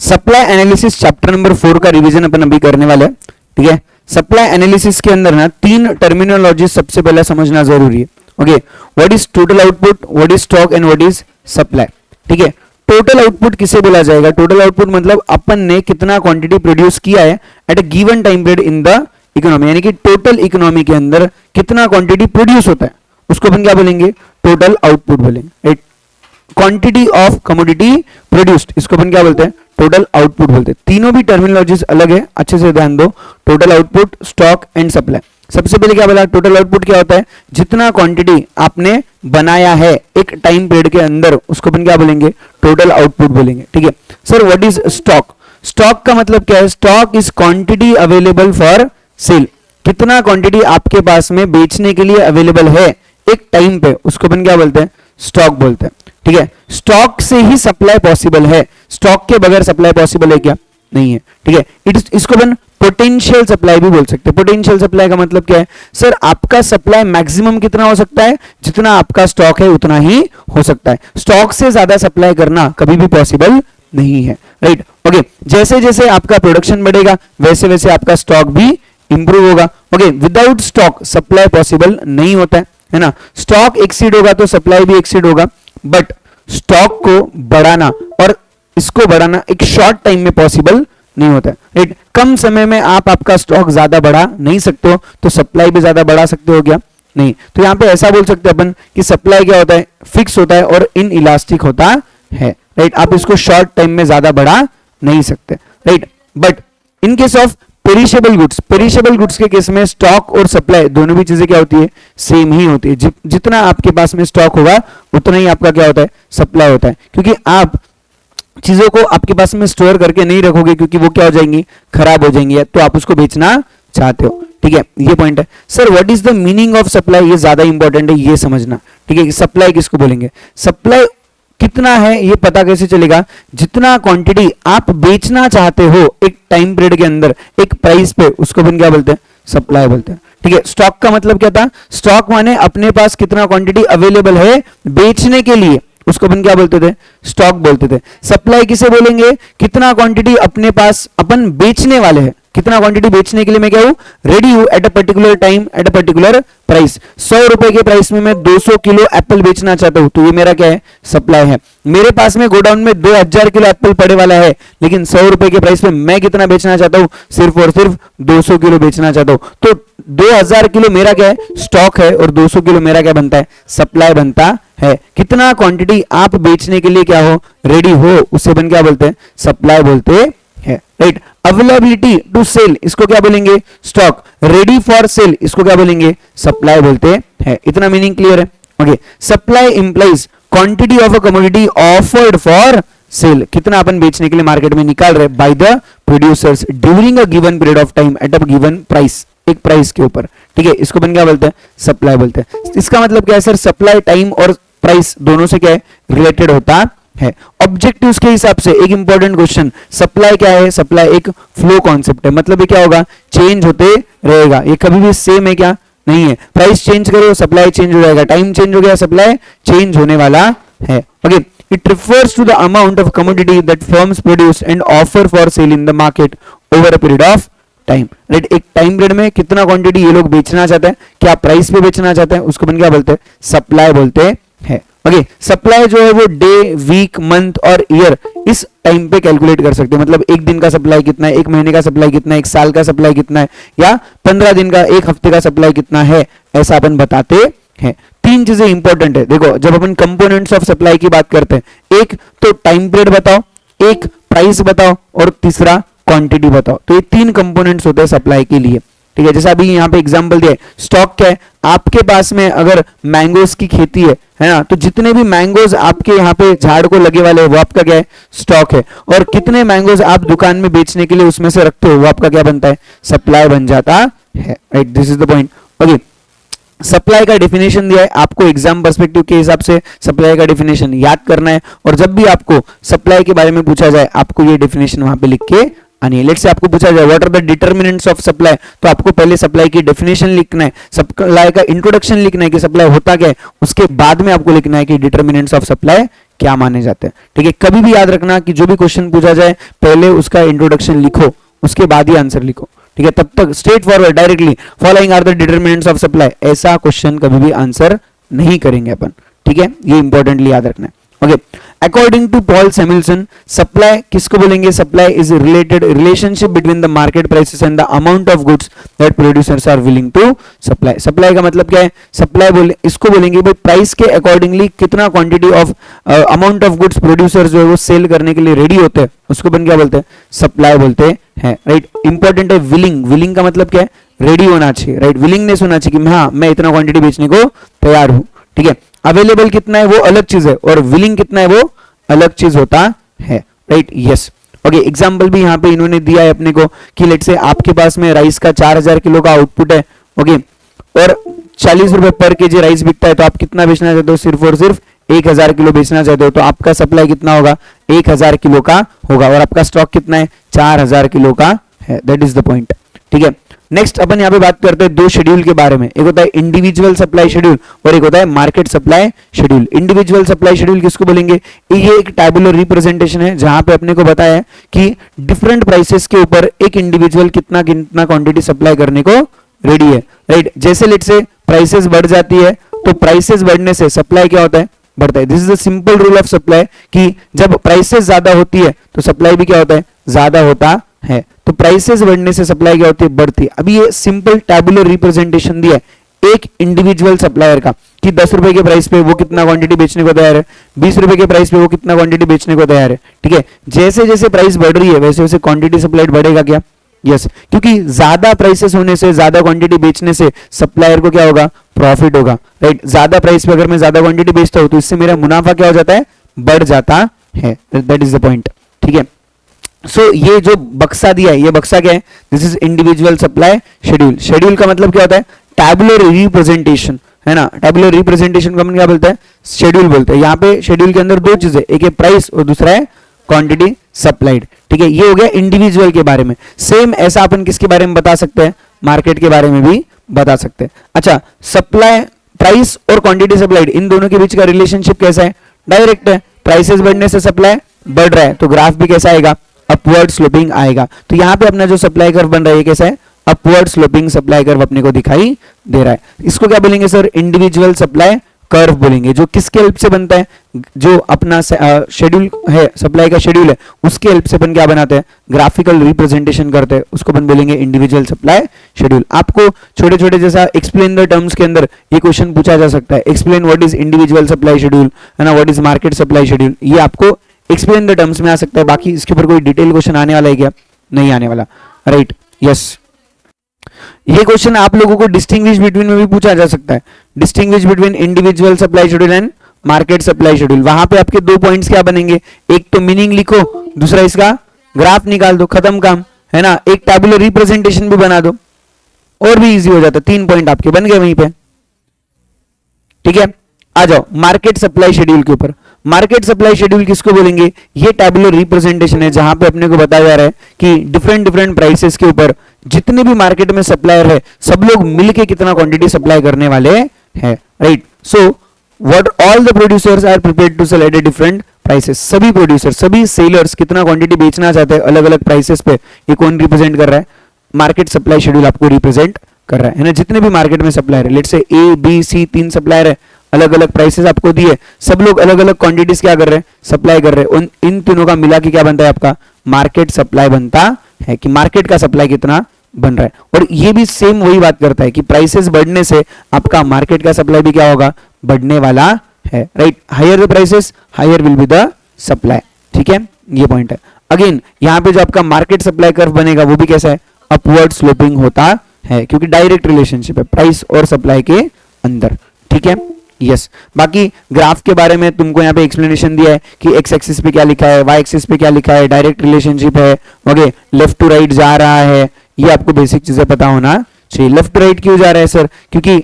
Supply analysis chapter number 4 का revision अपन अभी करने वाले हैं, ठीक है। सप्लाई एनालिसिस के अंदर ना 3 टर्मिनोलॉजी सबसे पहले समझना जरूरी है। Okay, what is total output, what is stock and what is supply, ठीक है। टोटल आउटपुट किसे बोला जाएगा? टोटल आउटपुट मतलब अपन ने कितना क्वांटिटी प्रोड्यूस किया है at a given time period in the economy, यानी कि टोटल इकोनॉमी के अंदर कितना क्वांटिटी प्रोड्यूस होता है उसको अपन क्या बोलेंगे? टोटल आउटपुट बोलेंगे, right. Quantity of commodity produced, इसको अपन क्या बोलते हैं? टोटल आउटपुट बोलते हैं। तीनों भी टर्मिनोलॉजीज अलग है, अच्छे से ध्यान दो। Total output, stock and supply. सबसे पहले क्या बोला? टोटल आउटपुट क्या होता है? जितना क्वांटिटी आपने बनाया है एक टाइम पीरियड के अंदर, उसको अपन क्या बोलेंगे? टोटल आउटपुट बोलेंगे, ठीक है। Sir what is stock? Stock का मतलब क्या है? Stock is quantity available for sale. कितना क्वांटिटी आपके पास में बेचने के लिए अवेलेबल है एक टाइम पे, उसको अपन क्या बोलते हैं? स्टॉक बोलते हैं, ठीक है। स्टॉक से ही सप्लाई पॉसिबल है, स्टॉक के बगैर सप्लाई पॉसिबल है क्या? नहीं है, ठीक है। इसको अपन पोटेंशियल सप्लाई भी बोल सकते हैं। पोटेंशियल सप्लाई का मतलब क्या है? सर आपका सप्लाई मैक्सिमम कितना हो सकता है? जितना आपका स्टॉक है उतना ही हो सकता है। स्टॉक से ज्यादा सप्लाई करना कभी भी पॉसिबल नहीं है, राइट। ओके, जैसे जैसे आपका प्रोडक्शन बढ़ेगा वैसे वैसे आपका स्टॉक भी इंप्रूव होगा। Okay, without stock supply possible नहीं होता है ना। स्टॉक एक्सीड होगा तो सप्लाई भी एक्सीड होगा, बट स्टॉक को बढ़ाना और इसको बढ़ाना एक शॉर्ट टाइम में पॉसिबल नहीं होता है, राइट। कम समय में आप आपका स्टॉक ज्यादा बढ़ा नहीं सकते हो, तो सप्लाई भी ज्यादा बढ़ा सकते हो क्या? नहीं। तो यहां पे ऐसा बोल सकते हैं अपन कि सप्लाई क्या होता है? फिक्स होता है और इन इलास्टिक होता है, राइट। आप इसको शॉर्ट टाइम में ज्यादा बढ़ा नहीं सकते, right. But in case of perishable goods, perishable goods के केस में स्टॉक और सप्लाई दोनों भी चीजें क्या होती है? सेम ही होती है। जितना आपके पास में स्टॉक होगा उतना ही आपका क्या होता है? सप्लाई होता है। क्योंकि आप चीजों को आपके पास में स्टोर करके नहीं रखोगे, क्योंकि वो क्या हो जाएंगी? खराब हो जाएंगी, तो आप उसको बेचना चाहते हो, ठीक है। ये पॉइंट है। Sir what is the meaning of supply? ये ज्यादा इंपॉर्टेंट है, ये समझना, ठीक है। सप्लाई किसको बोलेंगे? सप्लाई कितना है ये पता कैसे चलेगा? जितना क्वांटिटी आप बेचना चाहते हो एक टाइम पीरियड के अंदर एक प्राइस पे, उसको अपन क्या बोलते हैं? सप्लाई बोलते हैं, ठीक है। स्टॉक का मतलब क्या था? स्टॉक माने अपने पास कितना क्वांटिटी अवेलेबल है बेचने के लिए, उसको अपन क्या बोलते थे? स्टॉक बोलते थे। सप्लाई किसे बोलेंगे? कितना क्वांटिटी अपने पास अपन बेचने वाले हैं, कितना क्वांटिटी बेचने के लिए मैं क्या हूं? रेडी हूं at a particular time at a particular price. 100 रुपए के प्राइस में मैं 200 किलो एप्पल बेचना चाहता हूं, तो ये मेरा क्या है? सप्लाई है। मेरे पास में गोडाउन में 2000 किलो एप्पल पड़े वाला है, लेकिन 100 रुपए के प्राइस में मैं कितना बेचना चाहता हूं? सिर्फ और सिर्फ 200 किलो बेचना चाहता हूं। तो 2000 किलो मेरा क्या है? स्टॉक है, और 200 किलो मेरा क्या बनता है? सप्लाई बनता है। कितना क्वांटिटी आप बेचने के लिए क्या हो? रेडी हो, उसे अपन क्या बोलते हैं? सप्लाई बोलते हैं, राइट। अवेलेबिलिटी टू सेल, इसको क्या बोलेंगे? स्टॉक। रेडी फॉर सेल, इसको क्या बोलेंगे? सप्लाई बोलते हैं। इतना मीनिंग क्लियर है? Okay. Supply implies quantity of a commodity offered for sale, कितना अपन बेचने के लिए मार्केट में निकाल रहे by the producers during a given period of time at a given price, एक प्राइस के ऊपर, ठीक है। इसको अपन क्या बोलते हैं? सप्लाई बोलते हैं। इसका मतलब क्या है सर? सप्लाई टाइम और प्राइस दोनों से क्या है? रिलेटेड होता है। ऑब्जेक्टिव्स के हिसाब से एक इंपॉर्टेंट क्वेश्चन, सप्लाई क्या है? सप्लाई एक फ्लो कॉन्सेप्ट है, मतलब ये क्या होगा? चेंज होते रहेगा, ये कभी भी सेम है क्या? नहीं है। प्राइस चेंज करो सप्लाई चेंज हो जाएगा, टाइम चेंज हो गया सप्लाई चेंज होने वाला है। Okay, it refers to the amount of commodity that firms produce and offer for sale in the market over a period of time, right. एक time period में कितना क्वांटिटी ये लोग बेचना चाहते हैं, क्या प्राइस पे बेचना चाहते हैं, उसको अपन क्या बोलते हैं? सप्लाई बोलते हैं। ओके, सप्लाई जो है वो डे, वीक, मंथ और ईयर इस टाइम पे कैलकुलेट कर सकते हैं। मतलब एक दिन का सप्लाई कितना है, एक महीने का सप्लाई कितना है, एक साल का सप्लाई कितना है, या 15 दिन का, एक हफ्ते का सप्लाई कितना है, ऐसा अपन बताते हैं। 3 चीजें इंपॉर्टेंट है। देखो, जब अपन कंपोनेंट्स ऑफ सप्लाई की बात करते हैं, एक तो टाइम पीरियड बताओ, एक प्राइस बताओ, और तीसरा क्वांटिटी बताओ। तो ये 3 कंपोनेंट्स होते हैं सप्लाई के लिए, ठीक है। जैसा अभी यहाँ पे एग्जांपल दिया है, स्टॉक क्या है? आपके पास में अगर मैंगोज की खेती है ना, तो जितने भी मैंगोज आपके यहाँ पे झाड़ को लगे वाले हैं वो आपका क्या है? स्टॉक है। और कितने मैंगोज आप दुकान में बेचने के लिए उसमें से रखते हो वो आपका क्या बनता है? सप्लाई बन जाता है, right. This is the point. Okay, supply का डेफिनेशन दिया है आपको, एग्जाम पर्सपेक्टिव के हिसाब से सप्लाई का डेफिनेशन याद करना है, और जब भी आपको सप्लाई के बारे में पूछा जाए आपको ये डेफिनेशन वहां पे लिख के आनी है। लेट्स से आपको पूछा जाए what are the determinants of supply, तो आपको पहले सप्लाई की डेफिनेशन लिखना है, सप्लाई का इंट्रोडक्शन लिखना है कि सप्लाई होता क्या है, उसके बाद में आपको लिखना है कि डिटरमिनेंट्स ऑफ सप्लाई क्या माने जाते हैं। ठीक है, कभी भी याद रखना कि जो भी क्वेश्चन पूछा जाए पहले उसका इंट्रोडक्शन लिखो, उसके बाद ही आंसर लिखो। ठीक है, तब तक straightforward directly following are the determinants of supply, ऐसा क्वेश्चन कभी भी आंसर नहीं करेंगे अपन। ठीक है, ये इंपॉर्टेंटली याद रखना है। Okay, according to Paul Samuelson, supply किसको बोलेंगे? Supply is related relationship between the market prices and the amount of goods that producers are willing to supply. Supply का मतलब क्या है? सप्लाई बोले इसको बोलेंगे भाई प्राइस के अकॉर्डिंगली कितना quantity of amount of goods producers जो है वो सेल करने के लिए रेडी होते हैं, उसको अपन क्या बोलते हैं? सप्लाई बोलते हैं। राइट, इंपॉर्टेंट है विलिंग। विलिंग का मतलब क्या है? रेडी होना चाहिए। राइट, विलिंगनेस होना चाहिए कि हाँ मैं इतना क्वांटिटी बेचने को तैयार हूं। ठीक है, अवेलेबल कितना है वो अलग चीज है, और विलिंग कितना है वो अलग चीज होता है। Right, yes. ओके, एग्जांपल भी यहाँ पे इन्होंने दिया है अपने को कि लेट से आपके पास में राइस का 4000 किलो का आउटपुट है। ओके, और 40 रुपए पर केजी राइस बिकता है, तो आप कितना बेचना चाहते हो? सिर्फ और सिर्फ 1000 किलो बेचना चाहते हो, तो आपका सप्लाई कितना होगा? 1000 किलो का होगा, और आपका स्टॉक कितना है? 4000 किलो का है। That is the point. ठीक है, नेक्स्ट अपन यहाँ पे बात करते हैं दो शेड्यूल के बारे में। एक होता है इंडिविजुअल सप्लाई शेड्यूल और एक होता है market supply schedule. Individual supply schedule किसको बोलेंगे? ये एक टैबुलर रिप्रेजेंटेशन है जहां पे अपने को बताया है कि डिफरेंट प्राइसेस के ऊपर एक इंडिविजुअल कितना कितना क्वांटिटी सप्लाई करने को रेडी है। राइट, जैसे लेट से प्राइसेस बढ़ जाती है तो प्राइसेस बढ़ने से सप्लाई क्या होता है? बढ़ता है। This is the simple rule of supply कि जब प्राइसेस ज्यादा होती है तो सप्लाई भी क्या होता है? ज्यादा होता है। तो प्राइसेस बढ़ने से सप्लाई क्या होती है? बढ़ती है। अभी ये सिंपल टैबुलर रिप्रेजेंटेशन दिया है एक इंडिविजुअल सप्लायर का कि 10 रुपए के प्राइस पे वो कितना क्वांटिटी बेचने को तैयार है, 20 रुपए के प्राइस पे वो कितना क्वांटिटी बेचने को तैयार है। ठीक है, जैसे जैसे प्राइस बढ़ रही है वैसे वैसे क्वांटिटी सप्लाइड बढ़ेगा क्या? यस, क्योंकि ज्यादा प्राइसेस होने से, ज्यादा क्वांटिटी बेचने से सप्लायर को क्या होगा? प्रॉफिट होगा। राइट, ज्यादा प्राइस पे अगर मैं ज्यादा क्वांटिटी बेचता हूं तो इससे मेरा मुनाफा क्या हो जाता है? बढ़ जाता है। That is the point. ठीक है, सो ये जो बक्सा दिया है, ये बक्सा क्या है? This is individual supply schedule. Schedule का मतलब क्या होता है? टैबुलर रिप्रेजेंटेशन, है ना। टैबुलर रिप्रेजेंटेशन को हम क्या बोलते हैं? शेड्यूल बोलते हैं। यहाँ पे शेड्यूल के अंदर दो चीजें, एक है प्राइस और दूसरा है क्वांटिटी सप्लाइड। ठीक है, ये हो गया इंडिविजुअल के बारे में। सेम ऐसा अपन किसके बारे में बता सकते हैं? मार्केट के बारे में भी बता सकते हैं। अच्छा, सप्लाई प्राइस और क्वांटिटी सप्लाइड इन दोनों के बीच का रिलेशनशिप कैसा है? डायरेक्ट है। प्राइसेस बढ़ने से सप्लाई बढ़ रहा है तो ग्राफ भी कैसा आएगा? अपवर्ड स्लोपिंग आएगा। तो यहां पे अपना जो सप्लाई कर्व बन रहा है कैसा है? अपवर्ड स्लोपिंग सप्लाई कर्व अपने को दिखाई दे रहा है। इसको क्या बोलेंगे सर? इंडिविजुअल सप्लाई कर्व बोलेंगे। जो किसके हेल्प से बनता है? जो अपना शेड्यूल है, सप्लाई का शेड्यूल है, उसके हेल्प से अपन क्या बनाते हैं? ग्राफिकल रिप्रेजेंटेशन करते हैं, उसको अपन बोलेंगे इंडिविजुअल सप्लाई शेड्यूल। आपको छोटे छोटे जैसा एक्सप्लेन द टर्म्स के अंदर ये क्वेश्चन पूछा जा सकता है। Explain what is individual supply schedule, है ना, what is market supply schedule. ये आपको एक्सप्लेन द टर्म्स में आ सकता है। बाकी इसके ऊपर कोई डिटेल क्वेश्चन आने वाला है क्या? नहीं आने वाला। Right, yes. ये क्वेश्चन आप लोगों को डिस्टिंग्विश बिटवीन में भी पूछा जा सकता है। Distinguish between individual supply schedule and market supply schedule. वहां पे आपके दो पॉइंट्स क्या बनेंगे? एक तो मीनिंग लिखो, दूसरा इसका ग्राफ निकाल दो, खत्म काम, है ना। एक टैबुलर रिप्रेजेंटेशन भी बना दो और भी इजी हो जाता। 3 पॉइंट आपके बन गए वहीं पे। ठीक है, आ जाओ मार्केट सप्लाई शेड्यूल के ऊपर। मार्केट सप्लाई शेड्यूल किसको बोलेंगे? ये टैबुलर रिप्रेजेंटेशन है जहां पे अपने को बताया जा रहा है कि डिफरेंट डिफरेंट प्राइसेस के ऊपर जितने भी मार्केट में सप्लायर है सब लोग मिलके कितना क्वांटिटी सप्लाई करने वाले हैं। Right, so what all the producers are prepared to sell at a different prices. सभी प्रोड्यूसर, सभी सेलर्स कितना क्वांटिटी बेचना चाहते हैं अलग अलग प्राइसेस पे। ये कौन रिप्रेजेंट कर रहा है? मार्केट सप्लाई शेड्यूल आपको रिप्रेजेंट कर रहा है ना। जितने भी मार्केट में सप्लायर है, let's say A B C 3 supplier है, अलग अलग प्राइसेस आपको दिए, सब लोग अलग अलग क्वांटिटीज क्या कर रहे हैं? सप्लाई कर रहे हैं। इन तीनों का मिला के क्या बनता है आपका? मार्केट सप्लाई बनता है कि मार्केट का सप्लाई कितना बन रहा है। और ये भी सेम वही बात करता है कि प्राइसेस बढ़ने से आपका मार्केट का सप्लाई भी क्या होगा? बढ़ने वाला है। Right, higher the prices higher will be the supply. ठीक है, ये पॉइंट है। अगेन यहाँ पे जो आपका मार्केट सप्लाई कर्व बनेगा वो भी कैसा है? अपवर्ड स्लोपिंग होता है, क्योंकि डायरेक्ट रिलेशनशिप है प्राइस और सप्लाई के अंदर। ठीक है, यस। बाकी ग्राफ के बारे में तुमको यहाँ पे एक्सप्लेनेशन दिया है कि एक्स एक्सिस पे क्या लिखा है, वाई एक्सिस पे क्या लिखा है, डायरेक्ट रिलेशनशिप है। ओके, लेफ्ट टू राइट जा रहा है, ये आपको बेसिक चीजें पता होना चाहिए। लेफ्ट टू राइट क्यों जा रहा है सर? क्योंकि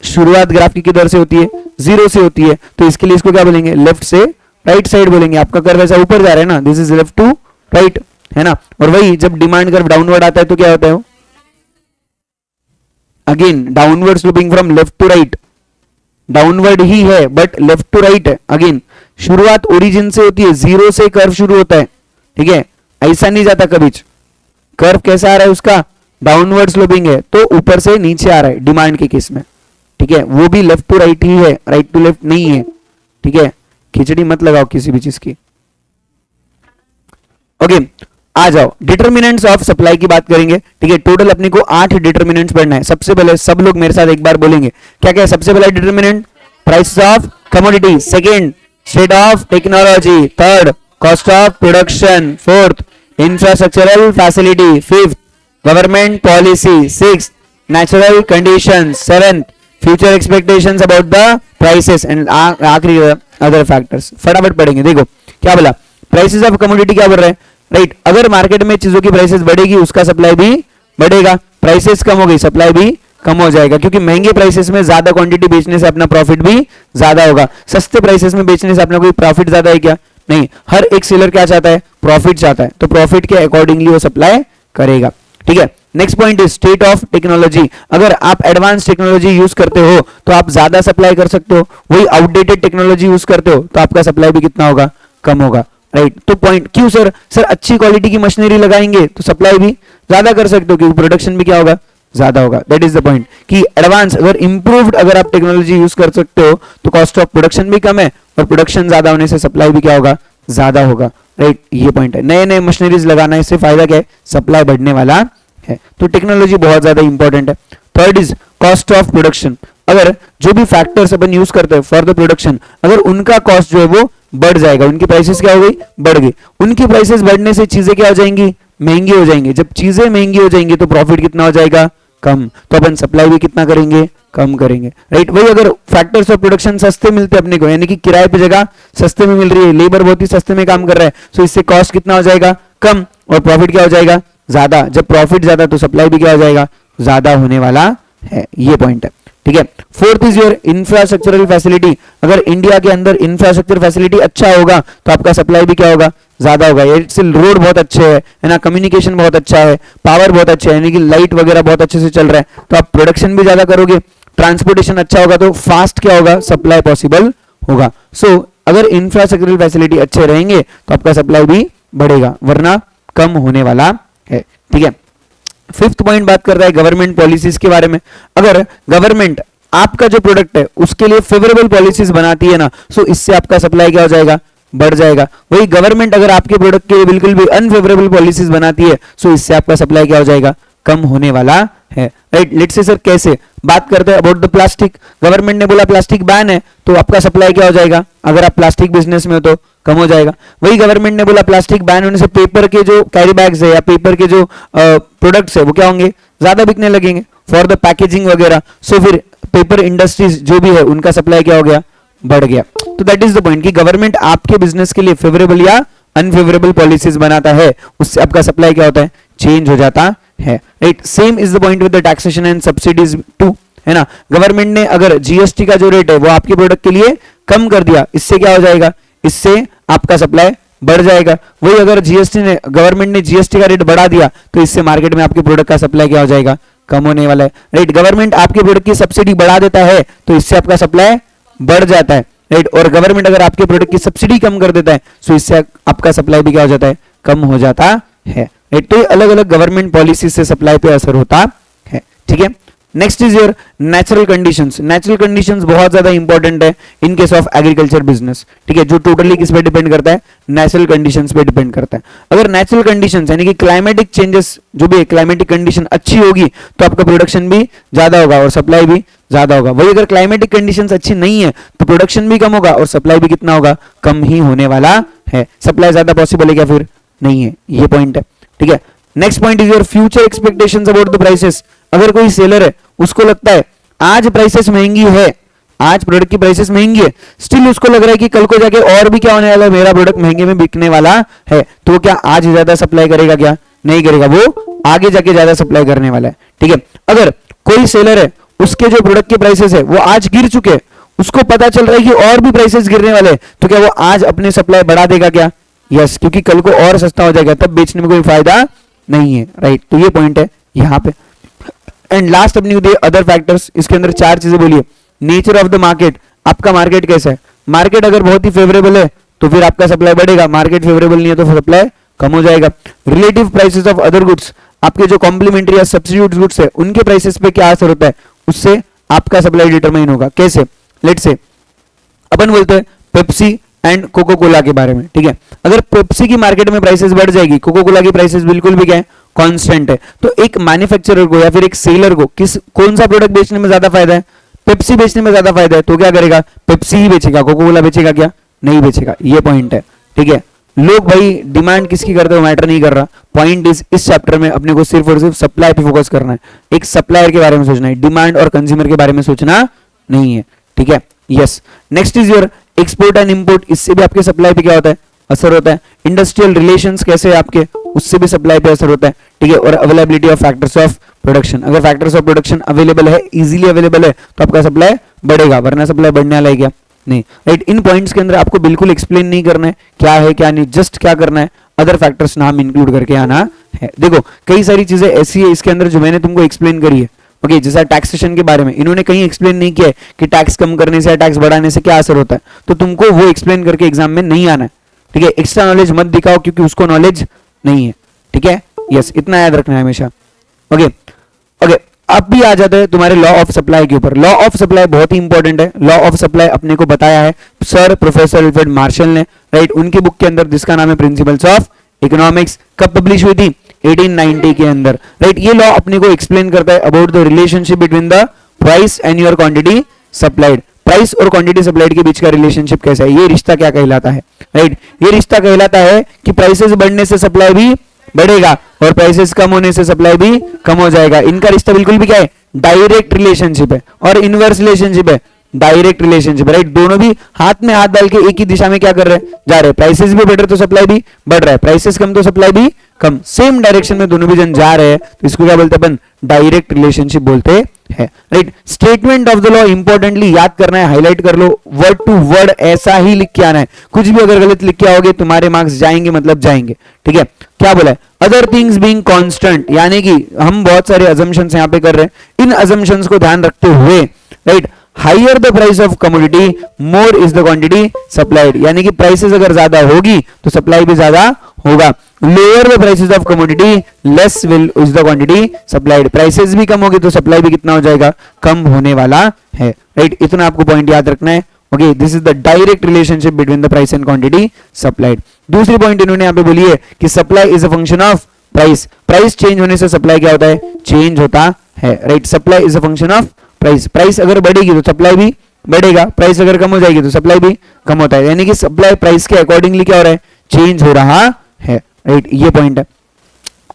शुरुआत ग्राफ की किधर से होती है? 0 से होती है, तो इसके लिए इसको क्या बोलेंगे? लेफ्ट से राइट साइड बोलेंगे। आपका कर्व ऐसा ऊपर जा रहा है ना, this is left to right, है ना। और वही जब डिमांड कर्व डाउनवर्ड आता है तो क्या होता है? Again downward sloping from left to right, downward ही है बट लेफ्ट टू राइट है। अगेन शुरुआत ओरिजिन से होती है, जीरो से कर्व शुरू होता है, ठीक है, ऐसा नहीं जाता कभी। कर्व कैसा आ रहा है उसका, डाउनवर्ड स्लोपिंग है, तो ऊपर से नीचे आ रहा है डिमांड के केस में, ठीक है, वो भी लेफ्ट टू राइट ही है, राइट टू लेफ्ट नहीं है, ठीक है, खिचड़ी मत लगाओ किसी भी चीज की। ओके, आ जाओ डिटर्मिनेंट्स ऑफ सप्लाई की बात करेंगे, ठीक है। टोटल अपने को 8 डिटर्मिनेंट्स पढ़ना है। सबसे पहले सब लोग मेरे साथ एक बार बोलेंगे, क्या क्या है सबसे पहला determinant, price of commodity, second state of technology, third cost of production, fourth infrastructural facility, fifth government policy, sixth natural conditions, seventh future expectations about the prices and आखिरी अदर फैक्टर्स। फटाफट पढ़ेंगे, देखो क्या बोला, प्राइसेस ऑफ कमोडिटी क्या बोल रहे हैं, राइट, अगर मार्केट में चीजों की प्राइसेस बढ़ेगी उसका सप्लाई भी बढ़ेगा, प्राइसेस कम हो गई सप्लाई भी कम हो जाएगा, क्योंकि महंगे प्राइसेस में ज्यादा क्वांटिटी बेचने से अपना प्रॉफिट भी ज्यादा होगा। सस्ते प्राइसेस में बेचने से अपना कोई प्रॉफिट ज्यादा है क्या, नहीं, हर एक सेलर क्या चाहता है, प्रॉफिट चाहता है, तो प्रॉफिट के अकॉर्डिंगली वो सप्लाई करेगा, ठीक है। Next point is state of technology, अगर आप एडवांस टेक्नोलॉजी यूज करते हो तो आप ज्यादा सप्लाई कर सकते हो, वही आउटडेटेड टेक्नोलॉजी यूज करते हो तो आपका सप्लाई भी कितना होगा, कम होगा, राइट। तो पॉइंट क्यों सर, अच्छी क्वालिटी की मशीनरी लगाएंगे तो सप्लाई भी ज्यादा कर सकते हो, क्योंकि प्रोडक्शन भी क्या होगा, ज्यादा होगा। दैट इज द पॉइंट कि एडवांस अगर इंप्रूव्ड अगर आप टेक्नोलॉजी यूज कर सकते हो तो कॉस्ट ऑफ प्रोडक्शन भी कम है और प्रोडक्शन ज्यादा होने से सप्लाई भी क्या होगा, ज्यादा होगा, राइट, ये पॉइंट है। नए नए मशीनरीज लगाना इससे फायदा क्या है, सप्लाई बढ़ने वाला है, तो टेक्नोलॉजी बहुत ज्यादा इंपॉर्टेंट है। Third is cost of production, अगर जो भी फैक्टर्स अपन यूज करते हैं फॉर द प्रोडक्शन, अगर उनका कॉस्ट जो है वो बढ़ जाएगा, उनकी प्राइसेस क्या हो गई, बढ़ गई, उनकी प्राइसेस बढ़ने से चीजें क्या हो जाएंगी, महंगी हो जाएंगी, जब चीजें महंगी हो जाएंगी तो प्रॉफिट कितना हो जाएगा, कम, तो अपन सप्लाई भी कितना करेंगे, कम करेंगे, राइट। वही अगर फैक्टर्स ऑफ प्रोडक्शन सस्ते मिलते अपने को, यानी कि किराए पे जगह सस्ते में मिल रही है, लेबर बहुत ही सस्ते में काम कर रहा है, तो इससे कॉस्ट कितना हो जाएगा, कम, और प्रॉफिट क्या हो जाएगा, ज्यादा। जब प्रॉफिट ज्यादा तो सप्लाई भी क्या हो जाएगा, ज्यादा होने वाला है, ये पॉइंट है, ठीक है। Fourth is your infrastructural facility, अगर इंडिया के अंदर इंफ्रास्ट्रक्चर फैसिलिटी अच्छा होगा तो आपका सप्लाई भी क्या होगा, ज्यादा होगा। रोड बहुत अच्छे है ना, कम्युनिकेशन बहुत अच्छा है, पावर बहुत अच्छा है, यानी कि लाइट वगैरह बहुत अच्छे से चल रहा है, तो आप प्रोडक्शन भी ज्यादा करोगे, ट्रांसपोर्टेशन अच्छा होगा तो फास्ट क्या होगा, सप्लाई पॉसिबल होगा। सो अगर इंफ्रास्ट्रक्चरल फैसिलिटी अच्छे रहेंगे तो आपका सप्लाई भी बढ़ेगा, वरना कम होने वाला है, ठीक है। फिफ्थ पॉइंट बात कर रहा है गवर्नमेंट पॉलिसीज के बारे में, अगर गवर्नमेंट आपका जो प्रोडक्ट है उसके लिए फेवरेबल पॉलिसीज बनाती है ना, सो इससे आपका सप्लाई क्या हो जाएगा, बढ़ जाएगा। वही गवर्नमेंट अगर आपके प्रोडक्ट के लिए बिल्कुल भी अनफेवरेबल पॉलिसीज बनाती है, सो इससे आपका सप्लाई क्या हो जाएगा, कम होने वाला है, राइट। लेट्स से सर कैसे बात करते हैं अबाउट द प्लास्टिक, गवर्नमेंट ने बोला प्लास्टिक बैन है तो आपका सप्लाई क्या हो जाएगा, अगर आप प्लास्टिक बिजनेस में हो तो कम हो जाएगा। वही गवर्नमेंट ने बोला प्लास्टिक बैन होने से पेपर के जो कैरी बैग्स है या पेपर के जो प्रोडक्ट्स है वो क्या होंगे, ज्यादा बिकने लगेंगे फॉर द पैकेजिंग वगैरह, सो फिर पेपर इंडस्ट्रीज जो भी है उनका सप्लाई क्या हो गया, बढ़ गया। तो दैट इज द पॉइंट कि गवर्नमेंट आपके बिजनेस के लिए फेवरेबल या अनफेवरेबल पॉलिसीज बनाता है, उससे आपका सप्लाई क्या होता है, चेंज हो जाता है, right. Same is the point with the taxation and subsidies too, है ना। गवर्नमेंट ने अगर जीएसटी का जो रेट है वो आपके प्रोडक्ट के लिए कम कर दिया, इससे क्या हो जाएगा, इससे आपका सप्लाई बढ़ जाएगा। वही अगर गवर्नमेंट ने जीएसटी का रेट बढ़ा दिया तो इससे मार्केट में आपके प्रोडक्ट का सप्लाई क्या हो जाएगा, कम होने वाला है, राइट। गवर्नमेंट आपके प्रोडक्ट की सब्सिडी बढ़ा देता है तो इससे आपका सप्लाई बढ़ जाता है, राइट। और गवर्नमेंट अगर आपके प्रोडक्ट की सब्सिडी कम कर देता है तो इससे आपका सप्लाई भी क्या हो जाता है, कम हो जाता है, राइट। तो अलग अलग गवर्नमेंट पॉलिसी से सप्लाई पे असर होता है, ठीक है। Next is your natural conditions, natural conditions बहुत ज्यादा इंपॉर्टेंट है in case of agriculture business, ठीक है, जो टोटली किस पे डिपेंड करता है, नेचुरल कंडीशंस पे डिपेंड करता है। अगर नेचुरल कंडीशंस यानी कि क्लाइमेटिक चेंजेस जो भी क्लाइमेटिक कंडीशन अच्छी होगी तो आपका प्रोडक्शन भी ज्यादा होगा और सप्लाई भी ज्यादा होगा। वही अगर क्लाइमेटिक कंडीशंस अच्छी नहीं है तो प्रोडक्शन भी कम होगा और सप्लाई भी कितना होगा, कम ही होने वाला है। सप्लाई ज्यादा पॉसिबल है क्या, फिर नहीं है, ये पॉइंट है, ठीक है। Next point is your future expectations about the prices, अगर कोई सेलर है उसको लगता है आज प्राइसेस महंगी है, आज प्रोडक्ट की प्राइसेस महंगी है, स्टिल उसको लग रहा है कि कल को जाके और भी क्या होने वाला है, मेरा प्रोडक्ट महंगे में बिकने वाला है, तो क्या आज ज्यादा सप्लाई करेगा, क्या नहीं करेगा, वो आगे जाके ज्यादा सप्लाई करने वाला है, ठीक है। अगर कोई सेलर है उसके जो प्रोडक्ट के प्राइसेस है वो आज गिर चुके हैं, उसको पता चल रहा है कि और भी प्राइसेस गिरने वाले हैं, तो क्या वो आज अपने सप्लाई बढ़ा देगा क्या, यस, क्योंकि कल को और सस्ता हो जाएगा, तब बेचने में कोई फायदा नहीं है, राइट। तो ये पॉइंट है यहां पे। एंड लास्ट अपनी अदर फैक्टर्स, इसके अंदर चार चीजें बोलिए। नेचर ऑफ द मार्केट, आपका मार्केट कैसा है, मार्केट अगर बहुत ही फेवरेबल है तो फिर आपका सप्लाई बढ़ेगा, मार्केट फेवरेबल नहीं है तो सप्लाई कम हो जाएगा। Relative prices of other goods, आपके जो कॉम्प्लीमेंट्री या सब्स्टिट्यूट गुड्स है उनके प्राइसेस पे क्या असर होता है, उससे आपका सप्लाई डिटरमाइन होगा। कैसे? लेट से अपन बोलते हैं पेप्सी एंड कोको कोला के बारे में, ठीक है। अगर पेप्सी की मार्केट में प्राइसेस बढ़ जाएगी, कोको कोला की प्राइसेस बिल्कुल भी क्या है, कांस्टेंट है, तो एक मैन्युफैक्चरर को या फिर एक सेलर को कौन सा प्रोडक्ट बेचने में ज्यादा फायदा है, पेप्सी बेचने में ज्यादा फायदा है, तो क्या करेगा, पेप्सी ही बेचेगा, कोको कोला बेचेगा क्या, नहीं बेचेगा। ये पॉइंट है, ठीक है। लोग भाई डिमांड किसकी करते हो मैटर नहीं कर रहा, पॉइंट इस चैप्टर में अपने को सिर्फ और सिर्फ सप्लाई पे फोकस करना है, एक सप्लायर के बारे में सोचना है, डिमांड और कंज्यूमर के बारे में सोचना नहीं है, ठीक है। Yes, next is your export and import, इससे भी आपके सप्लाई पे क्या होता है, असर होता है। इंडस्ट्रियल रिलेशंस कैसे है आपके, उससे भी सप्लाई पे असर होता है, ठीक है। और availability of factors of production, अगर फैक्टर्स ऑफ प्रोडक्शन अवेलेबल है, इजीली अवेलेबल है, तो आपका सप्लाई बढ़ेगा, वरना सप्लाई बढ़ने वाला है क्या, नहीं, राइट। इन पॉइंट्स के अंदर आपको बिल्कुल एक्सप्लेन नहीं करना है क्या है क्या नहीं, जस्ट क्या करना है, अदर फैक्टर्स नाम इंक्लूड करके आना है। देखो कई सारी चीजें ऐसी है इसके अंदर जो मैंने तुमको एक्सप्लेन करी है, ओके। जैसा टैक्सेशन के बारे में इन्होंने कहीं एक्सप्लेन नहीं किया है कि टैक्स कम करने से या टैक्स बढ़ाने से क्या असर होता है, तो तुमको वो एक्सप्लेन करके एग्जाम में नहीं आना है, ठीक है। एक्स्ट्रा नॉलेज मत दिखाओ क्योंकि उसको नॉलेज नहीं है, ठीक है। यस, इतना याद रखना है हमेशा, ओके ओके। अब भी आ जाते हैं तुम्हारे लॉ ऑफ सप्लाई के ऊपर। लॉ ऑफ सप्लाई बहुत ही इंपॉर्टेंट है। लॉ ऑफ सप्लाई अपने को बताया है सर प्रोफेसर अल्फ्रेड मार्शल ने, राइट। उनकी बुक के अंदर जिसका नाम है प्रिंसिपल्स ऑफ इकोनॉमिक्स, कब पब्लिश हुई थी, 1890 के अंदर, राइट। ये लॉ अपने को एक्सप्लेन करता है about the relationship between the price and your quantity supplied. Price और क्वांटिटी सप्लाइड के बीच का रिलेशनशिप कैसा है, ये रिश्ता क्या कहलाता है, राइट। ये रिश्ता कहलाता है कि प्राइसेस बढ़ने से सप्लाई भी बढ़ेगा और प्राइसेस कम होने से सप्लाई भी कम हो जाएगा। इनका रिश्ता बिल्कुल भी क्या है, डायरेक्ट रिलेशनशिप है। और इनवर्स रिलेशनशिप है, डायरेक्ट रिलेशनशिप, राइट। दोनों भी हाथ में हाथ डाल के एक ही दिशा में क्या कर रहे हैं, जा रहे हैं। प्राइसेस भी बढ़ रहे तो सप्लाई भी बढ़ रहा है, प्राइसेस कम तो सप्लाई भी कम, सेम डायरेक्शन में दोनों भी जन जा रहे हैं, तो इसको क्या बोलते हैं अपन, डायरेक्ट रिलेशनशिप बोलते हैं, right. Statement of the law importantly याद करना है, हाईलाइट कर लो, वर्ड टू वर्ड ऐसा ही लिख के आना है। कुछ भी अगर गलत लिख के आओगे तुम्हारे मार्क्स जाएंगे, मतलब जाएंगे, ठीक है। क्या बोला है, अदर थिंग्स बीइंग कांस्टेंट, यानी कि हम बहुत सारे अजम्पशंस यहां पे कर रहे हैं। इन अजम्पशंस को ध्यान रखते हुए, right, higher the price of commodity more is the quantity supplied, यानी कि प्राइसेस अगर ज्यादा होगी तो सप्लाई भी ज्यादा होगा। Lower the prices of commodity less will is the quantity supplied, prices भी कम होगी तो सप्लाई भी कितना हो जाएगा, कम होने वाला है, राइट। इतना आपको पॉइंट याद रखना है, okay. This is the direct relationship between the price and quantity supplied. दूसरी पॉइंट इन्होंने यहां पे बोली है कि supply is a function of price, price change होने से सप्लाई क्या होता है, चेंज होता है, right. Supply is a function of price, price अगर बढ़ेगी तो सप्लाई भी बढ़ेगा, प्राइस अगर कम हो जाएगी तो सप्लाई भी कम होता है, यानी कि सप्लाई प्राइस के अकॉर्डिंगली क्या हो रहा है, चेंज हो रहा है, राइट। ये पॉइंट है।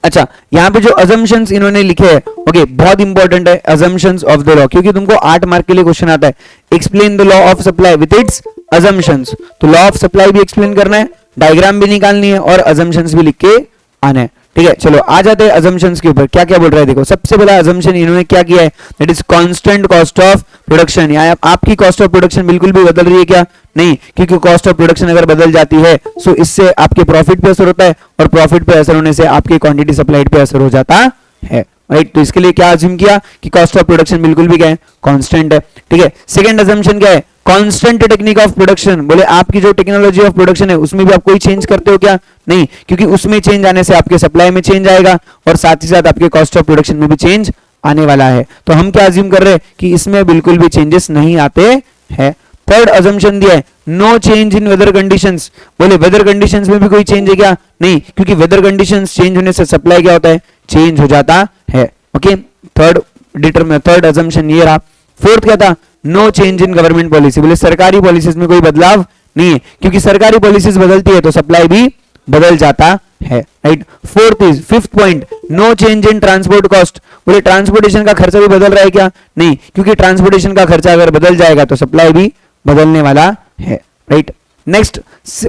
अच्छा, यहां पे जो अजम्पशंस इन्होंने लिखे हैं, ओके, बहुत इंपॉर्टेंट है अजम्पशंस ऑफ द लॉ, क्योंकि तुमको 8 मार्क के लिए क्वेश्चन आता है, explain the law of supply with its assumptions. तो लॉ ऑफ सप्लाई भी एक्सप्लेन करना है, डायग्राम भी निकालनी है और अजम्पशंस भी लिख के आना है, ठीक है। चलो आ जाते हैं अजम्पशंस के ऊपर, क्या क्या बोल रहा है देखो। सबसे पहला अजम्पशन इन्होंने क्या किया है, that is constant cost of production. यहाँ आपकी कॉस्ट ऑफ प्रोडक्शन बिल्कुल भी बदल रही है क्या, नहीं, क्योंकि कॉस्ट ऑफ प्रोडक्शन अगर बदल जाती है सो इससे आपके प्रॉफिट पे असर होता है और प्रॉफिट पे असर होने से आपके क्वांटिटी सप्लाइड पे असर हो जाता है, राइट। तो इसके लिए क्या अज्यूम किया कि कॉस्ट ऑफ प्रोडक्शन बिल्कुल भी क्या है, कांस्टेंट है, ठीक है। सेकंड अजम्पशन क्या है, कांस्टेंट टेक्निक ऑफ प्रोडक्शन। बोले आपकी जो टेक्नोलॉजी ऑफ प्रोडक्शन है उसमें भी आप कोई चेंज करते हो क्या, नहीं, क्योंकि उसमें चेंज आने से आपके सप्लाई में चेंज आएगा और साथ ही साथ आपके कॉस्ट ऑफ प्रोडक्शन में भी चेंज आने वाला है। तो हम क्या अज्यूम कर रहे हैं कि इसमें बिल्कुल भी चेंजेस नहीं आते हैं। थर्ड अजम्पशन दिया है, no change in weather conditions. बोले वेदर कंडीशंस में भी कोई चेंज है क्या, नहीं, क्योंकि वेदर कंडीशंस चेंज होने से सप्लाई क्या होता है, चेंज हो जाता है, ओके। थर्ड अजम्पशन ये रहा। फोर्थ क्या था, no change in government policy. बोले सरकारी पॉलिसीज में कोई बदलाव नहीं है, क्योंकि सरकारी पॉलिसीज बदलती है तो सप्लाई भी बदल जाता है, right. Fifth point, no change in transport cost. बोले ट्रांसपोर्टेशन का खर्चा भी बदल रहा है क्या, नहीं, क्योंकि ट्रांसपोर्टेशन का खर्चा अगर बदल जाएगा तो सप्लाई भी बदलने वाला है, right. Next,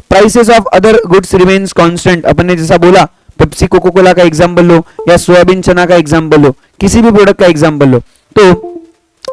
prices of other goods remains constant. अपन ने जैसा बोला, पेप्सी कोको कोला का एग्जांपल लो या सोयाबीन चना का एग्जांपल लो, किसी भी प्रोडक्ट का एग्जांपल लो, तो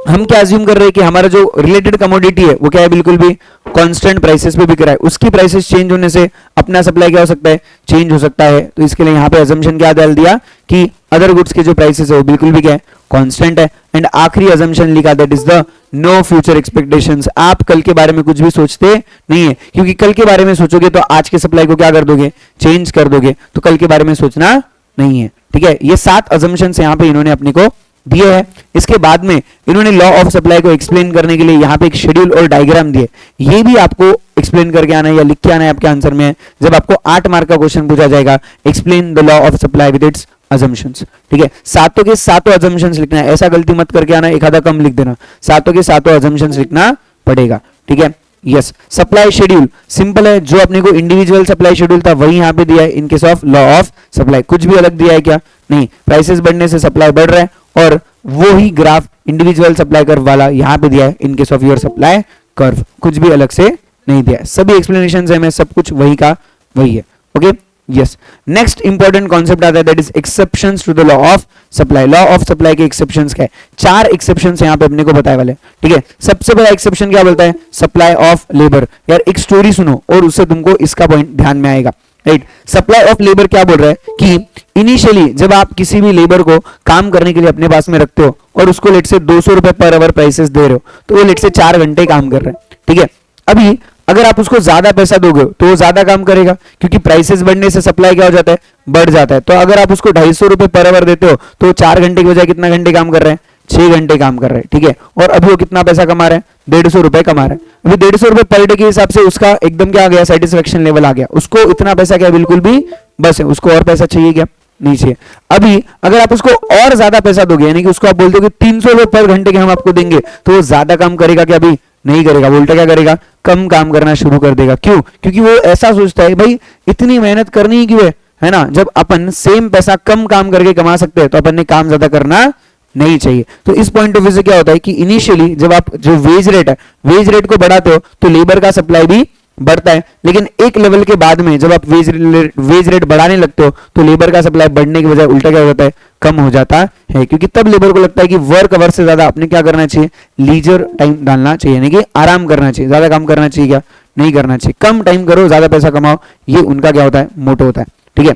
हम क्या अज्यूम कर रहे हैं कि हमारा जो रिलेटेड कमोडिटी है वो क्या है, बिल्कुल भी कांस्टेंट प्राइसेस पे बिक रहा है। उसकी प्राइसेस चेंज होने से अपना सप्लाई क्या हो सकता है, चेंज हो सकता है। तो इसके लिए यहाँ पे अजम्पशन क्या डाल दिया कि अदर गुड्स के जो प्राइसेस है वो बिल्कुल भी क्या है, कांस्टेंट है। एंड आखिरी अजम्पशन लिखा, that is the no future expectations, आप कल के बारे में कुछ भी सोचते नहीं है, क्योंकि कल के बारे में सोचोगे तो आज के सप्लाई को क्या कर दोगे, चेंज कर दोगे, तो कल के बारे में सोचना नहीं है। ठीक है, ये 7 अजम्पशंस यहां पे इन्होंने अपने को दिए है। इसके बाद में इन्होंने लॉ ऑफ सप्लाई को एक्सप्लेन करने के लिए यहां पे एक शेड्यूल और डायग्राम दिए, ये भी आपको एक्सप्लेन करके आना है या लिख के आना है आपके आंसर में। जब आपको 8 मार्क का क्वेश्चन पूछा जाएगा, explain the law of supply with its assumptions, ठीक है, सातों के सातों assumptions लिखना है, ऐसा गलती मत करके आना एक आधा कम लिख देना, सातों के सातों assumptions लिखना पड़ेगा। ठीक है, यस। सप्लाई शेड्यूल सिंपल है, जो अपने को इंडिविजुअल सप्लाई शेड्यूल था वही यहां पे दिया है in case of law of supply. कुछ भी अलग दिया है क्या? नहीं, प्राइसेस बढ़ने से सप्लाई बढ़ रहा है, और वो ही ग्राफ इंडिविजुअल सप्लाई कर्व वाला यहां पे दिया है in case of your supply curve, कुछ भी अलग से नहीं दिया है, सभी एक्सप्लेनेशन है में सब कुछ वही का वही है। Okay, yes. Next important concept आता है, that is exceptions to the law of supply. Law of supply के एक्सेप्शंस क्या है? 4 एक्सेप्शंस यहां पे अपने को बताए वाले। ठीक है, सबसे पहला एक्सेप्शन क्या बोलता है? Supply of labour. यार एक स्टोरी सुनो और उससे तुमको इसका पॉइंट ध्यान में आएगा। राइट, सप्लाई ऑफ लेबर क्या बोल रहा है कि इनिशियली जब आप किसी भी लेबर को काम करने के लिए अपने पास में रखते हो और उसको लेट से 200 रुपए पर आवर प्राइसेस दे रहे हो, तो वो लेट से 4 घंटे काम कर रहे हैं। ठीक है, अभी अगर आप उसको ज्यादा पैसा दोगे तो वो ज्यादा काम करेगा, क्योंकि प्राइसेस बढ़ने से सप्लाई क्या हो जाता है? बढ़ जाता है। तो अगर आप उसको 250 रुपए पर आवर देते हो तो 4 घंटे की बजाय कितना घंटे काम कर रहे हैं? 6 घंटे काम कर रहे हैं। ठीक है, और अभी वो कितना पैसा कमा रहे हैं? 150 रुपए कमा रहे हैं। अभी 150 रुपए पर डे के हिसाब से उसका एकदम क्या आ गया? सेटिस्फेक्शन लेवल आ गया, उसको इतना पैसा क्या बिल्कुल भी बस है, उसको और पैसा चाहिए क्या? नहीं चाहिए। अभी अगर आप उसको और ज्यादा पैसा दोगे, यानी कि उसको आप बोलते हो कि 300 रुपए पर घंटे के हम आपको देंगे, तो वो ज्यादा काम करेगा क्या? अभी नहीं करेगा, उल्टा क्या करेगा? कम काम करना शुरू कर देगा। क्यों? क्योंकि वो ऐसा सोचता है भाई इतनी मेहनत करनी ही क्यों है ना, जब अपन सेम पैसा कम काम करके कमा सकते हैं तो अपन ने काम ज्यादा करना नहीं चाहिए। तो इस पॉइंट ऑफ व्यू से क्या होता है कि इनिशियली जब आप जो वेज रेट है, वेज रेट को बढ़ाते हो तो लेबर का सप्लाई भी बढ़ता है, लेकिन एक लेवल के बाद में जब आप वेज रेट बढ़ाने लगते हो तो लेबर का सप्लाई बढ़ने की बजाय उल्टा क्या हो जाता है? कम हो जाता है, क्योंकि तब लेबर को लगता है कि वर्क आवर से ज्यादा अपने क्या करना चाहिए? लीजर टाइम डालना चाहिए, यानी कि आराम करना चाहिए। ज्यादा काम करना चाहिए क्या? नहीं करना चाहिए। कम टाइम करो, ज्यादा पैसा कमाओ, ये उनका क्या होता है? मोटो होता है। ठीक है,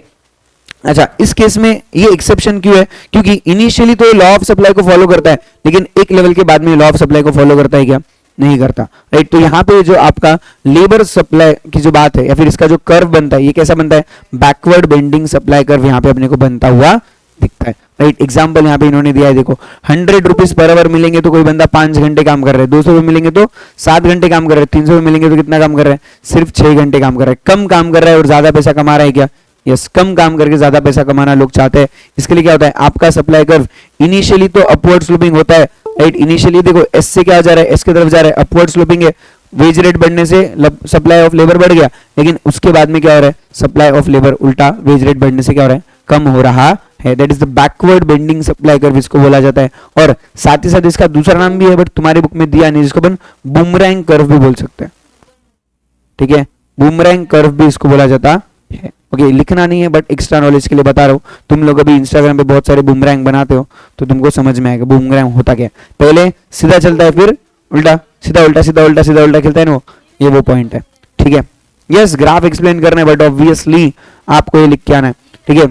अच्छा, इस केस में ये एक्सेप्शन क्यों है? क्योंकि इनिशियली तो लॉ ऑफ सप्लाई को फॉलो करता है, लेकिन एक लेवल के बाद में लॉ ऑफ सप्लाई को फॉलो करता है क्या? नहीं करता। राइट, तो यहाँ पे जो आपका लेबर सप्लाई की जो बात है या फिर इसका जो कर्व बनता है, ये कैसा बनता है? बैकवर्ड बेंडिंग सप्लाई कर्व यहाँ पे अपने को बनता हुआ दिखता है। राइट, एग्जांपल यहाँ पे इन्होंने दिया है, देखो 100 रुपीज पर आवर मिलेंगे तो कोई बंदा 5 घंटे काम कर रहा है, 200 रुपए मिलेंगे तो 7 घंटे काम कर रहा है, 300 रुपए मिलेंगे तो कितना काम कर रहा है? सिर्फ 6 घंटे काम कर रहा है। कम काम कर रहा है और ज्यादा पैसा कमा रहा है क्या? यस, कम काम करके ज्यादा पैसा कमाना लोग चाहते हैं। इसके लिए क्या होता है? आपका सप्लाई कर्व इनिशियली तो अपवर्ड स्लोपिंग होता है। राइट, इनिशियली देखो एस से क्या जा रहा है? एस की तरफ जा रहा है, अपवर्ड स्लोपिंग है। वेज रेट बढ़ने से सप्लाई ऑफ लेबर बढ़ गया, लेकिन उसके बाद में क्या हो रहा है? सप्लाई ऑफ लेबर उल्टा वेज रेट बढ़ने से क्या हो रहा है? कम हो रहा है। That is the backward bending supply curve इसको बोला जाता है। और साथ ही साथ इसका दूसरा नाम भी है, बट तुम्हारी बुक में दिया नहीं, जिसको अपन बूमरैंग कर्व भी बोल सकते हैं। ठीक है, बूमरैंग कर्व भी इसको बोला जाता है। ओके, लिखना नहीं है, बट एक्स्ट्रा नॉलेज के लिए बता रहा हूँ। तुम लोग अभी इंस्टाग्राम पे बहुत सारे बूमरैंग बनाते हो तो तुमको समझ में आएगा बूमरैंग होता क्या है। पहले सीधा चलता है, फिर उल्टा, सीधा उल्टा, सीधा उल्टा, सीधा उल्टा खेलता है ना, ये वो पॉइंट है। ठीक है, यस, ग्राफ एक्सप्लेन करना है, बट ऑब्वियसली आपको ये लिख के आना है। ठीक है,